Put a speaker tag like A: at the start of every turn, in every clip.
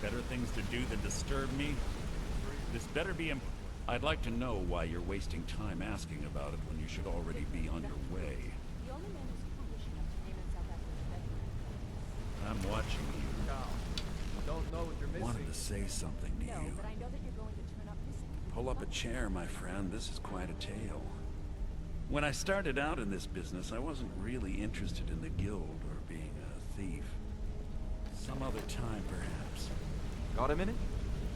A: better things to do than disturb me? This better be I'd like to know why you're wasting time asking about it when you should already be on your way.
B: The only man who's foolish enough to name himself after his bedroom.
A: I'm watching you.
C: Don't know what you're missing.
A: Wanted to say something to
B: No,
A: you.
B: but I know that you're going to turn up missing.
A: Pull up a chair, my friend. This is quite a tale. When I started out in this business, I wasn't really interested in the guild or being a thief. Some other time, perhaps.
D: Got a minute?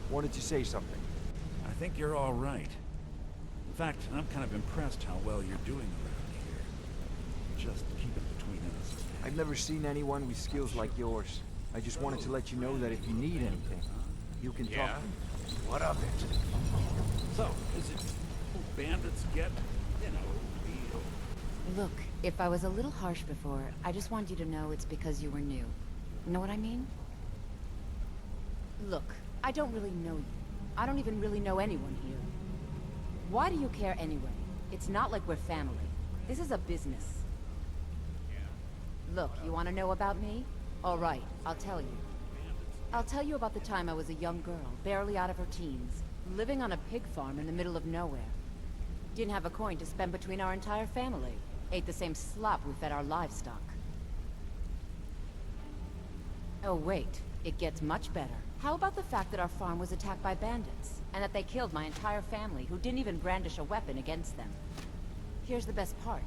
D: Wanted to say something.
A: I think you're all right. In fact, I'm kind of impressed how well you're doing around here. Just keep it between us.
D: I've never seen anyone with skills like yours. I just wanted to let you know that if you need anything, you can talk to me.
A: What of it? So, is it bandits get, real?
B: Look, if I was a little harsh before, I just want you to know it's because you were new. Know what I mean? Look, I don't really know you. I don't even really know anyone here. Why do you care anyway? It's not like we're family. This is a business. Look, you want to know about me? All right, I'll tell you. I'll tell you about the time I was a young girl, barely out of her teens, living on a pig farm in the middle of nowhere. Didn't have a coin to spend between our entire family. Ate the same slop we fed our livestock. Oh wait, it gets much better. How about the fact that our farm was attacked by bandits, and that they killed my entire family, who didn't even brandish a weapon against them? Here's the best part.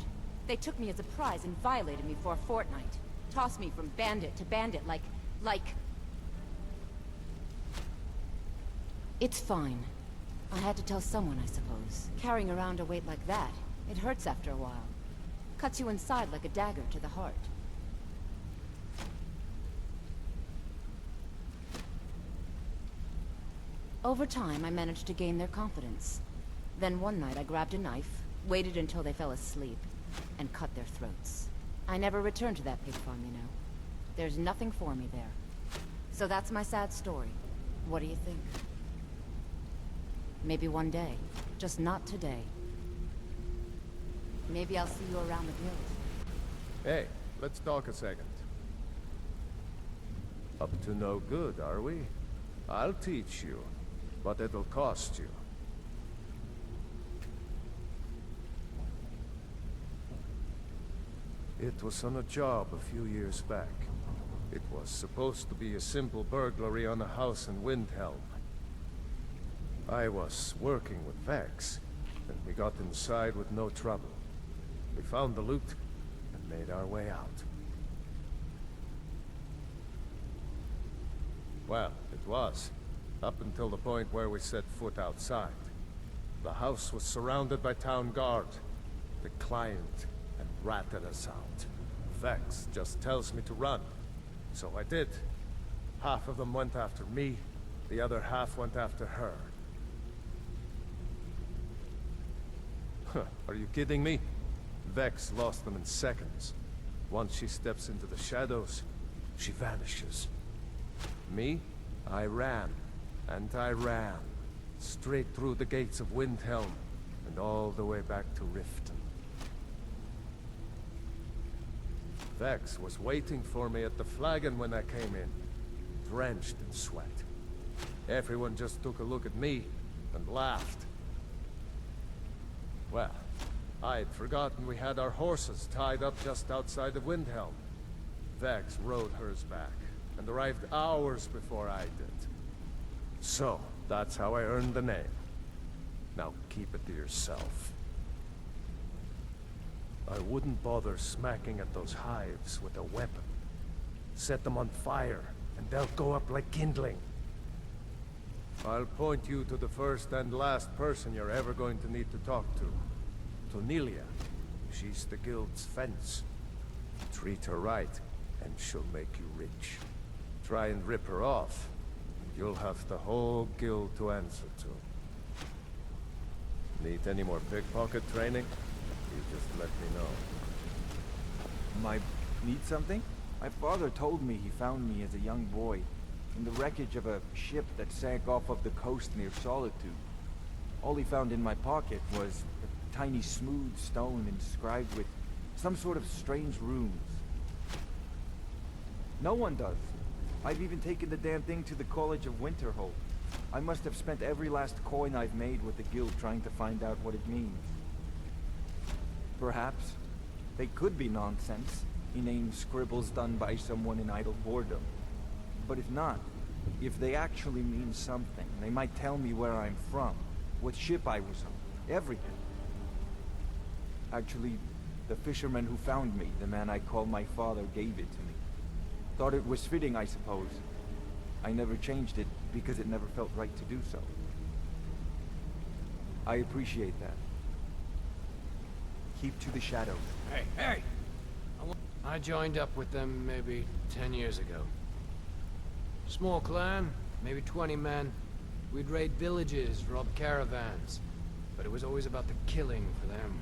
B: They took me as a prize and violated me for a fortnight. Tossed me from bandit to bandit like... It's fine. I had to tell someone, I suppose. Carrying around a weight like that, it hurts after a while. Cuts you inside like a dagger to the heart. Over time, I managed to gain their confidence. Then one night I grabbed a knife, waited until they fell asleep, and cut their throats. I never returned to that pig farm, you know. There's nothing for me there. So that's my sad story. What do you think? Maybe one day. Just not today. Maybe I'll see you around the guild.
C: Hey, let's talk a second. Up to no good, are we? I'll teach you, but it'll cost you. It was on a job a few years back. It was supposed to be a simple burglary on a house in Windhelm. I was working with Vex, and we got inside with no trouble. We found the loot, and made our way out. Well, it was, up until the point where we set foot outside. The house was surrounded by town guard. They climbed and ratted us out. Vex just tells me to run, so I did. Half of them went after me, the other half went after her. Are you kidding me? Vex lost them in seconds. Once she steps into the shadows, she vanishes. Me? I ran, and I ran, straight through the gates of Windhelm, and all the way back to Riften. Vex was waiting for me at the flagon when I came in, drenched in sweat. Everyone just took a look at me, and laughed. Well, I'd forgotten we had our horses tied up just outside of Windhelm. Vex rode hers back, and arrived hours before I did. So, that's how I earned the name. Now keep it to yourself. I wouldn't bother smacking at those hives with a weapon. Set them on fire, and they'll go up like kindling. I'll point you to the first and last person you're ever going to need to talk to. Tonilia. She's the guild's fence. Treat her right, and she'll make you rich. Try and rip her off, you'll have the whole guild to answer to. Need any more pickpocket training? You just let me know.
D: Might need something? My father told me he found me as a young boy in the wreckage of a ship that sank off of the coast near Solitude. All he found in my pocket was a tiny smooth stone inscribed with some sort of strange runes. No one does. I've even taken the damn thing to the College of Winterhold. I must have spent every last coin I've made with the guild trying to find out what it means. Perhaps they could be nonsense, inane scribbles done by someone in idle boredom. But if not, if they actually mean something, they might tell me where I'm from, what ship I was on, everything. Actually, the fisherman who found me, the man I call my father, gave it to me. Thought it was fitting, I suppose. I never changed it because it never felt right to do so. I appreciate that. Keep to the shadows.
E: Hey! I joined up with them maybe 10 years ago. Small clan, maybe 20 men. We'd raid villages, rob caravans. But it was always about the killing for them.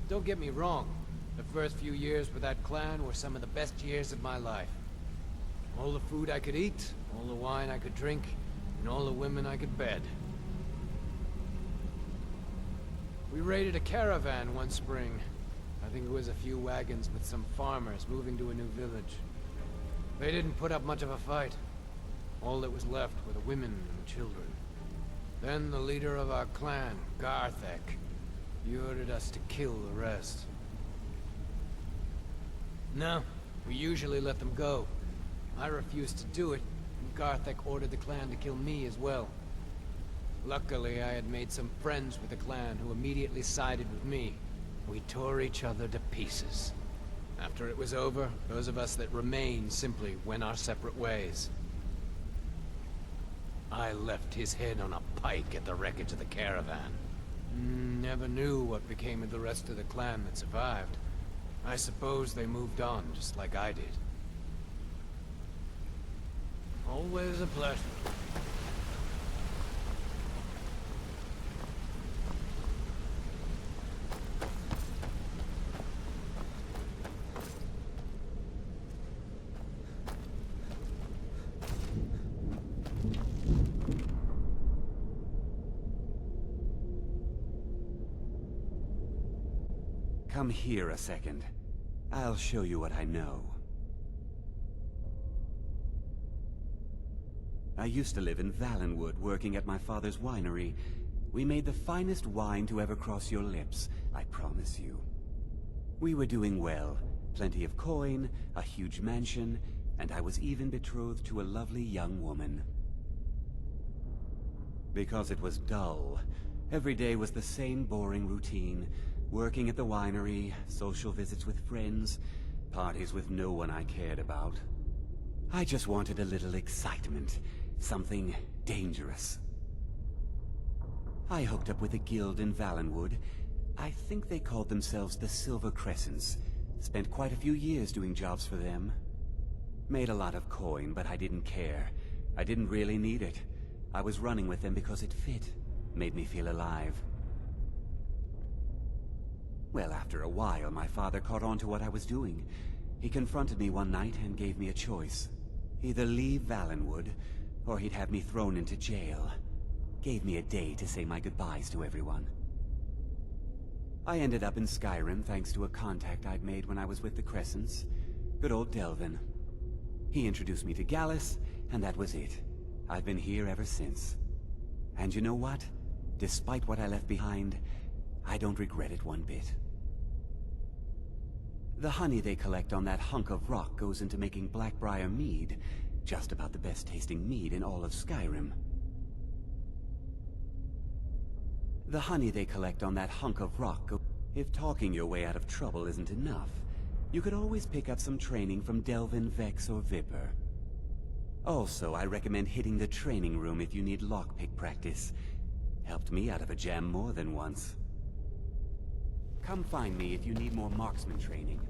E: Don't get me wrong. The first few years with that clan were some of the best years of my life. All the food I could eat, all the wine I could drink, and all the women I could bed. We raided a caravan one spring. I think it was a few wagons with some farmers moving to a new village. They didn't put up much of a fight. All that was left were the women and the children. Then the leader of our clan, Garthek, he ordered us to kill the rest. No, we usually let them go. I refused to do it, and Garthek ordered the clan to kill me as well. Luckily, I had made some friends with the clan who immediately sided with me. We tore each other to pieces. After it was over, those of us that remained simply went our separate ways. I left his head on a pike at the wreckage of the caravan. Never knew what became of the rest of the clan that survived. I suppose they moved on, just like I did. Always a pleasure.
F: Come here a second. I'll show you what I know. I used to live in Valenwood, working at my father's winery. We made the finest wine to ever cross your lips, I promise you. We were doing well. Plenty of coin, a huge mansion, and I was even betrothed to a lovely young woman. Because it was dull. Every day was the same boring routine. Working at the winery, social visits with friends, parties with no one I cared about. I just wanted a little excitement, something dangerous. I hooked up with a guild in Valenwood. I think they called themselves the Silver Crescents. Spent quite a few years doing jobs for them. Made a lot of coin, but I didn't care. I didn't really need it. I was running with them because it fit. Made me feel alive. Well, after a while, my father caught on to what I was doing. He confronted me one night and gave me a choice. Either leave Valenwood, or he'd have me thrown into jail. Gave me a day to say my goodbyes to everyone. I ended up in Skyrim thanks to a contact I'd made when I was with the Crescents. Good old Delvin. He introduced me to Gallus, and that was it. I've been here ever since. And you know what? Despite what I left behind, I don't regret it one bit. The honey they collect on that hunk of rock goes into making Blackbriar mead, just about the best tasting mead in all of Skyrim. The honey they collect on that hunk of rock If talking your way out of trouble isn't enough, you could always pick up some training from Delvin, Vex, or Viper. Also, I recommend hitting the training room if you need lockpick practice. Helped me out of a jam more than once. Come find me if you need more marksman training.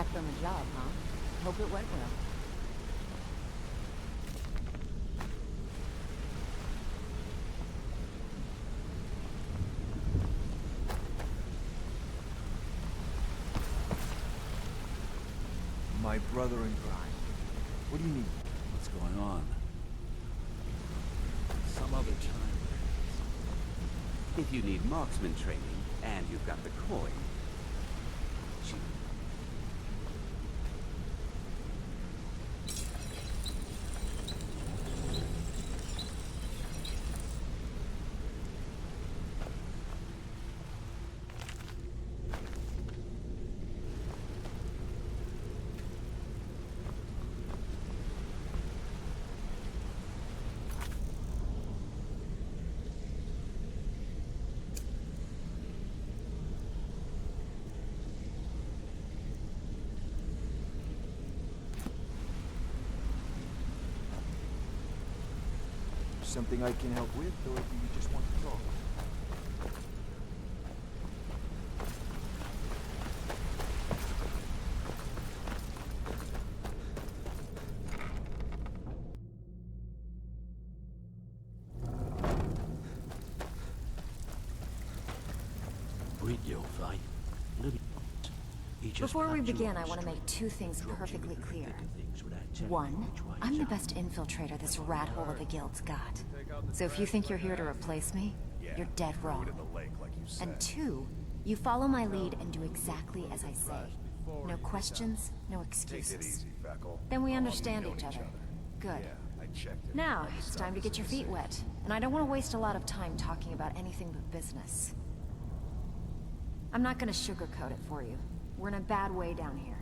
B: Act on the job, huh? Hope it went well.
D: My brother in crime. What do you need?
A: What's going on? Some other time.
F: If you need marksman training, and you've got the coin...
D: Something I can help with, or do you just want to talk?
B: Before we begin, I want to make two things perfectly clear. One, I'm the best infiltrator this rat hole of a guild's got. So if you think you're here to replace me, you're dead wrong. And two, you follow my lead and do exactly as I say. No questions, no excuses. Then we understand each other. Good. Now, it's time to get your feet wet. And I don't want to waste a lot of time talking about anything but business. I'm not going to sugarcoat it for you. We're in a bad way down here.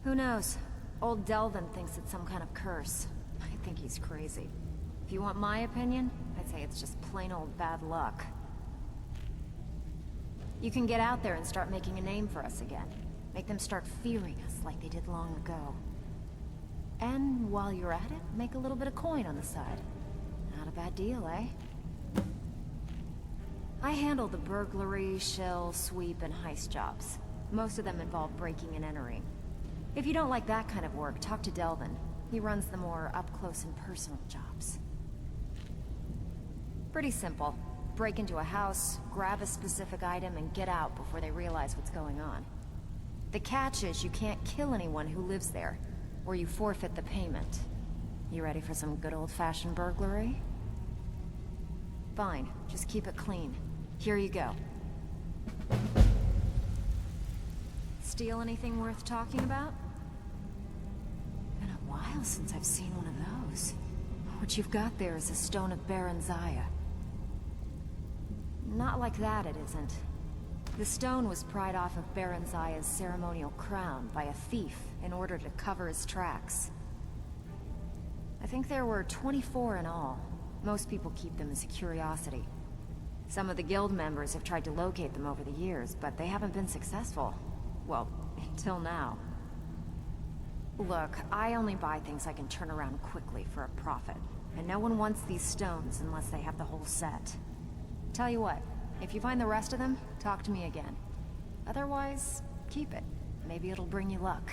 B: Who knows? Old Delvin thinks it's some kind of curse. I think he's crazy. If you want my opinion, I'd say it's just plain old bad luck. You can get out there and start making a name for us again. Make them start fearing us like they did long ago. And while you're at it, make a little bit of coin on the side. Not a bad deal, eh? I handle the burglary, shell, sweep, and heist jobs. Most of them involve breaking and entering. If you don't like that kind of work, talk to Delvin. He runs the more up-close and personal jobs. Pretty simple. Break into a house, grab a specific item, and get out before they realize what's going on. The catch is you can't kill anyone who lives there, or you forfeit the payment. You ready for some good old-fashioned burglary? Fine, just keep it clean. Here you go. Steal anything worth talking about? Been a while since I've seen one of those. What you've got there is a stone of Baron Zaya. Not like that, it isn't. The stone was pried off of Baron Zaya's ceremonial crown by a thief in order to cover his tracks. I think there were 24 in all. Most people keep them as a curiosity. Some of the guild members have tried to locate them over the years, but they haven't been successful. Well, until now. Look, I only buy things I can turn around quickly for a profit. And no one wants these stones unless they have the whole set. Tell you what, if you find the rest of them, talk to me again. Otherwise, keep it. Maybe it'll bring you luck.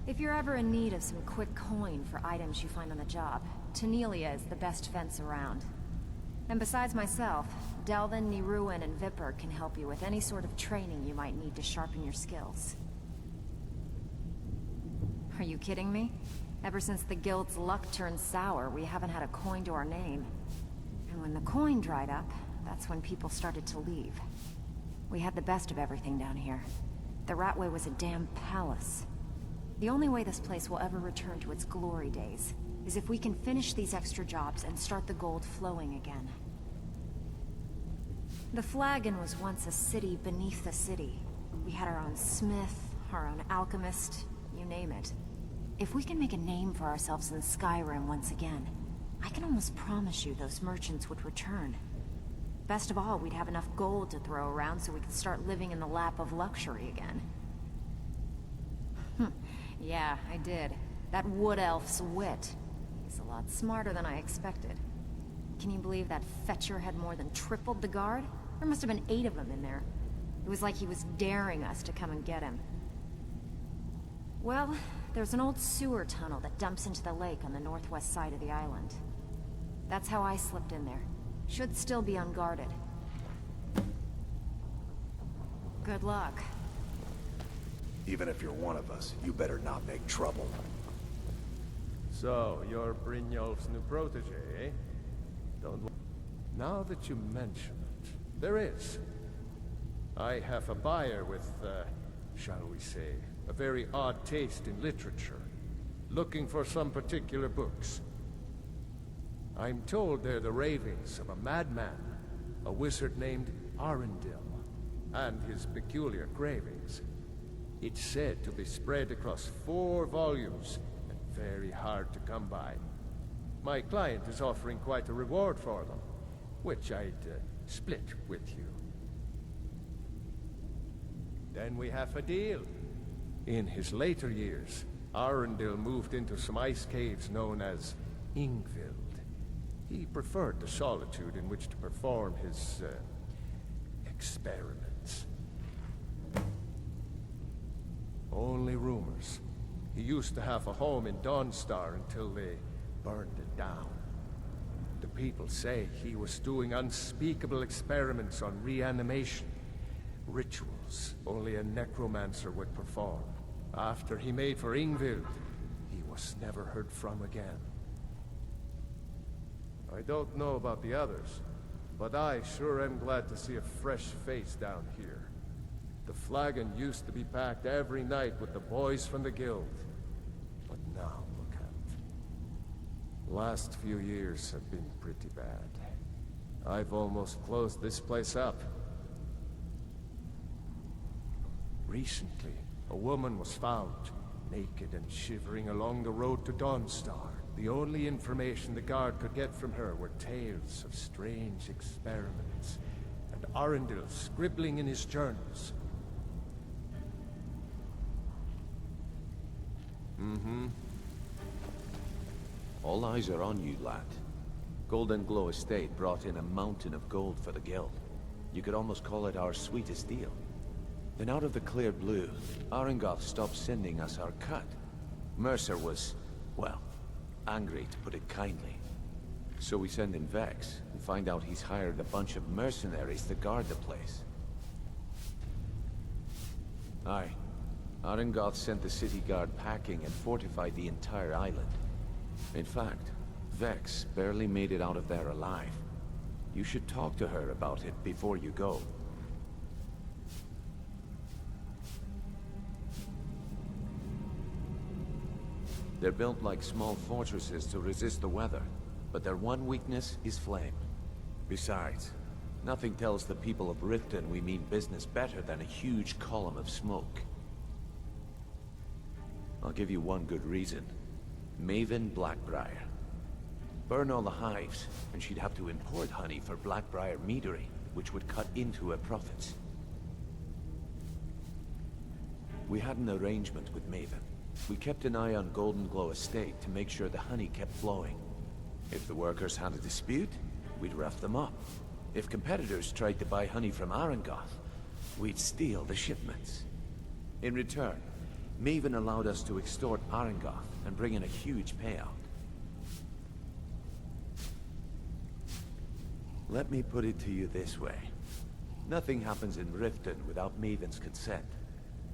B: If you're ever in need of some quick coin for items you find on the job, Tanelia is the best fence around. And besides myself, Delvin, Niruin, and Vipper can help you with any sort of training you might need to sharpen your skills. Are you kidding me? Ever since the guild's luck turned sour, we haven't had a coin to our name. And when the coin dried up, that's when people started to leave. We had the best of everything down here. The Ratway was a damn palace. The only way this place will ever return to its glory days is if we can finish these extra jobs and start the gold flowing again. The Flagon was once a city beneath the city. We had our own smith, our own alchemist, you name it. If we can make a name for ourselves in Skyrim once again, I can almost promise you those merchants would return. Best of all, we'd have enough gold to throw around so we could start living in the lap of luxury again. Yeah, I did. That wood elf's wit. He's a lot smarter than I expected. Can you believe that fetcher had more than tripled the guard? There must have been 8 of them in there.
G: It was like he was daring us to come and get him. Well, there's an old sewer tunnel that dumps into the lake on the northwest side of the island. That's how I slipped in there. Should still be unguarded. Good luck.
H: Even if you're one of us, you better not make trouble.
C: So, you're Brynjolf's new protege, eh? Don't... Now that you mention it, there is. I have a buyer with, shall we say, a very odd taste in literature. Looking for some particular books. I'm told they're the ravings of a madman, a wizard named Arundel, and his peculiar cravings. It's said to be spread across 4 volumes, and very hard to come by. My client is offering quite a reward for them, which I'd split with you. Then we have a deal. In his later years, Arundel moved into some ice caves known as Ingvild. He preferred the solitude in which to perform his, experiments. Only rumors. He used to have a home in Dawnstar until they burned it down. The people say he was doing unspeakable experiments on reanimation. Rituals only a necromancer would perform. After he made for Ingvild, he was never heard from again. I don't know about the others, but I sure am glad to see a fresh face down here. The flagon used to be packed every night with the boys from the guild. But now, look at it. Last few years have been pretty bad. I've almost closed this place up. Recently, a woman was found, naked and shivering along the road to Dawnstar. The only information the guard could get from her were tales of strange experiments, and Arundel scribbling in his journals.
I: All eyes are on you, lad. Golden Glow Estate brought in a mountain of gold for the guild. You could almost call it our sweetest deal. Then out of the clear blue, Arengoth stopped sending us our cut. Mercer was, well, angry to put it kindly. So we send in Vex, and find out he's hired a bunch of mercenaries to guard the place. Aye. Arengoth sent the city guard packing and fortified the entire island. In fact, Vex barely made it out of there alive. You should talk to her about it before you go. They're built like small fortresses to resist the weather, but their one weakness is flame. Besides, nothing tells the people of Riften we mean business better than a huge column of smoke. I'll give you one good reason. Maven Blackbriar. Burn all the hives, and she'd have to import honey for Blackbriar meadery, which would cut into her profits. We had an arrangement with Maven. We kept an eye on Golden Glow Estate to make sure the honey kept flowing. If the workers had a dispute, we'd rough them up. If competitors tried to buy honey from Arengoth, we'd steal the shipments. In return, Maven allowed us to extort Arengoth and bring in a huge payout. Let me put it to you this way. Nothing happens in Riften without Maven's consent.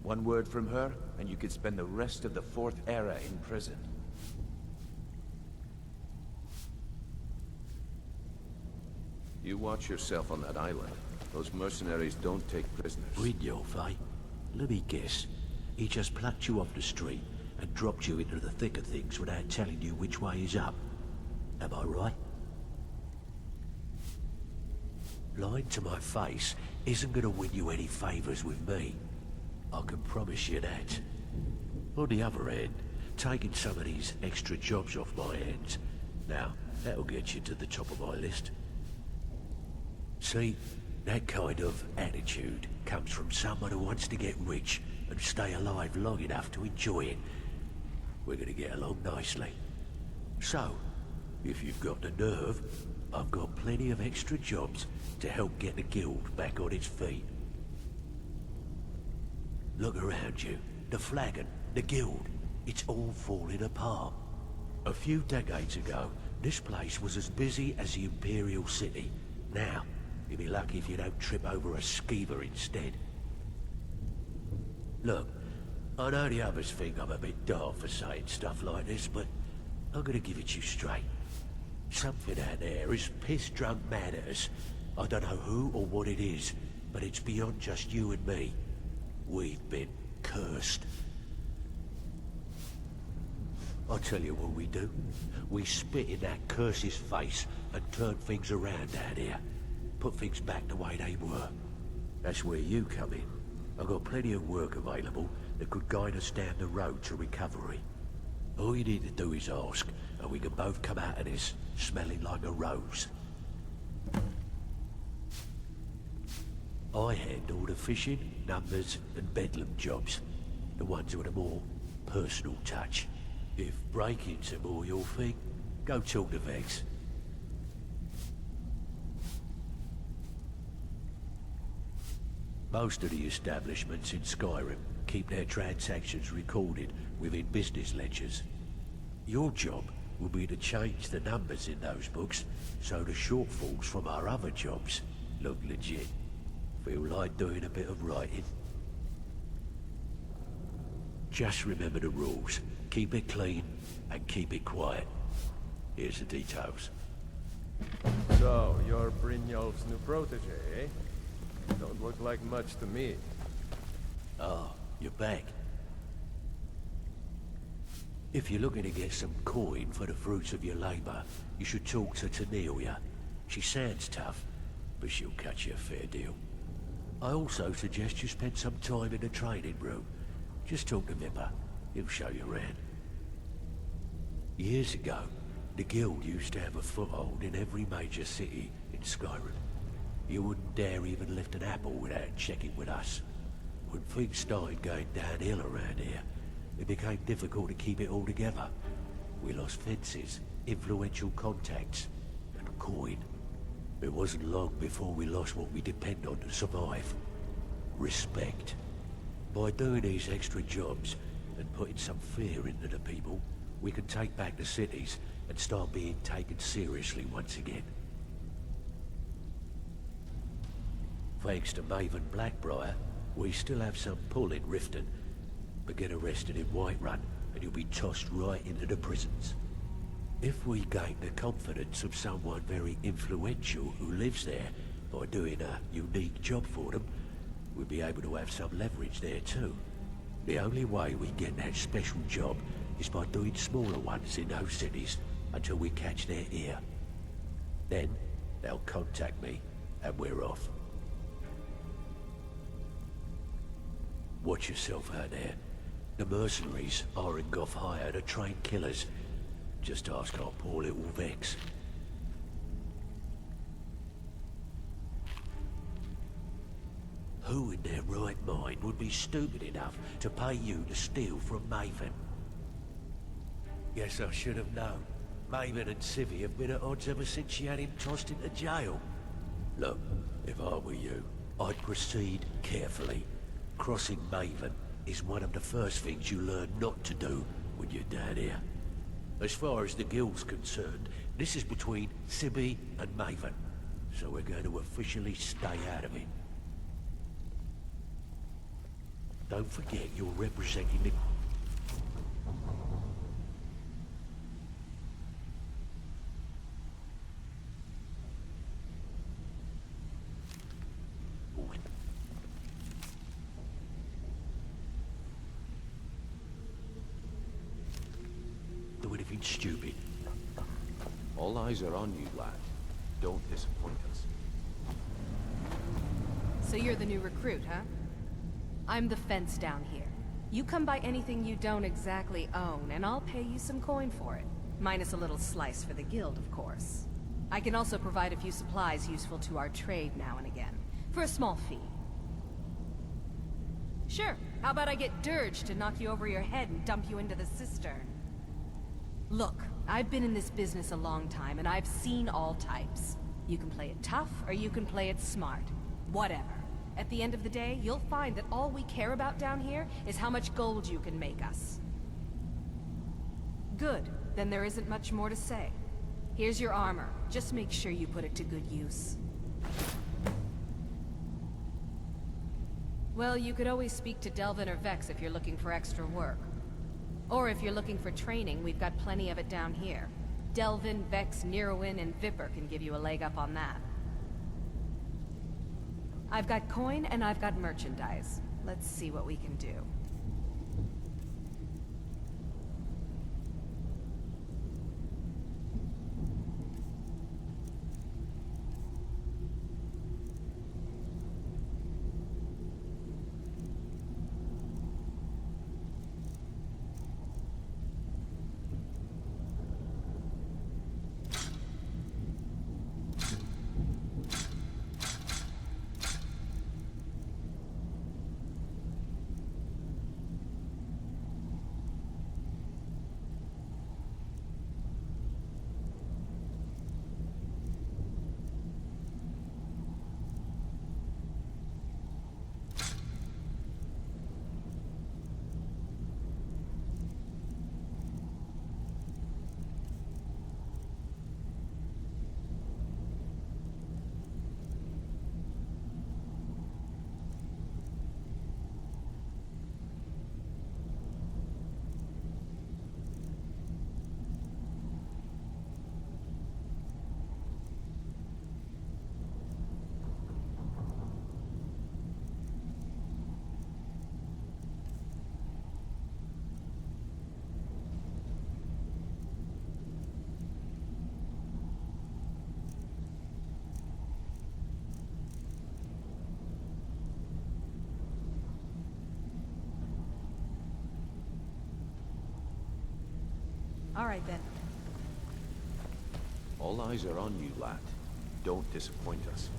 I: One word from her, and you could spend the rest of the Fourth Era in prison. You watch yourself on that island. Those mercenaries don't take prisoners.
J: Brynjolf, eh? Let me guess. He just plucked you off the street and dropped you into the thick of things without telling you which way is up. Am I right? Lying to my face isn't gonna win you any favors with me. I can promise you that. On the other hand, taking some of these extra jobs off my hands, now, that'll get you to the top of my list. See, that kind of attitude comes from someone who wants to get rich and stay alive long enough to enjoy it. We're gonna get along nicely. So, if you've got the nerve, I've got plenty of extra jobs to help get the guild back on its feet. Look around you. The flagon, the guild, it's all falling apart. A few decades ago, this place was as busy as the Imperial City. Now, you'll be lucky if you don't trip over a skeever instead. Look, I know the others think I'm a bit daft for saying stuff like this, but I'm gonna give it to you straight. Something out there is piss-drunk mad at us. I don't know who or what it is, but it's beyond just you and me. We've been cursed. I'll tell you what we do. We spit in that curse's face and turn things around down here. Put things back the way they were. That's where you come in. I've got plenty of work available that could guide us down the road to recovery. All you need to do is ask, and we can both come out of this smelling like a rose. I handle the fishing, numbers, and bedlam jobs. The ones with a more personal touch. If breaking's a more your thing, go talk to Vex. Most of the establishments in Skyrim keep their transactions recorded within business ledgers. Your job will be to change the numbers in those books so the shortfalls from our other jobs look legit. Feel like doing a bit of writing? Just remember the rules. Keep it clean and keep it quiet. Here's the details.
C: So, you're Brynjolf's new protege, eh? Don't look like much to me.
J: Ah, you're back. If you're looking to get some coin for the fruits of your labor, you should talk to Tanelia. She sounds tough, but she'll cut you a fair deal. I also suggest you spend some time in the training room. Just talk to Vipper. He'll show you around. Years ago, the guild used to have a foothold in every major city in Skyrim. You wouldn't dare even lift an apple without checking with us. When things started going downhill around here, it became difficult to keep it all together. We lost fences, influential contacts, and coin. It wasn't long before we lost what we depend on to survive. Respect. By doing these extra jobs and putting some fear into the people, we can take back the cities and start being taken seriously once again. Thanks to Maven Blackbriar, we still have some pull in Riften. But get arrested in Whiterun, and you'll be tossed right into the prisons. If we gain the confidence of someone very influential who lives there by doing a unique job for them, we'll be able to have some leverage there too. The only way we get that special job is by doing smaller ones in those cities until we catch their ear. Then, they'll contact me, and we're off. Watch yourself out there. The mercenaries are in Goth hire to train killers. Just ask our poor little Vex. Who in their right mind would be stupid enough to pay you to steal from Maven? Guess I should have known. Maven and Civvy have been at odds ever since she had him tossed into jail. Look, if I were you, I'd proceed carefully. Crossing Maven is one of the first things you learn not to do when you're down here. As far as the guild's concerned, this is between Civvy and Maven, so we're going to officially stay out of it. Don't forget you're representing the... Do anything stupid.
I: All eyes are on you, lad. Don't disappoint us.
K: So you're the new recruit, huh? I'm the fence down here. You come by anything you don't exactly own, and I'll pay you some coin for it. Minus a little slice for the guild, of course. I can also provide a few supplies useful to our trade now and again, for a small fee. Sure, how about I get Dirge to knock you over your head and dump you into the cistern? Look, I've been in this business a long time, and I've seen all types. You can play it tough, or you can play it smart. Whatever. At the end of the day, you'll find that all we care about down here is how much gold you can make us. Good. Then there isn't much more to say. Here's your armor. Just make sure you put it to good use. Well, you could always speak to Delvin or Vex if you're looking for extra work. Or if you're looking for training, we've got plenty of it down here. Delvin, Vex, Neruin, and Vipper can give you a leg up on that. I've got coin and I've got merchandise. Let's see what we can do. All right, then.
I: All eyes are on you, lad. Don't disappoint us.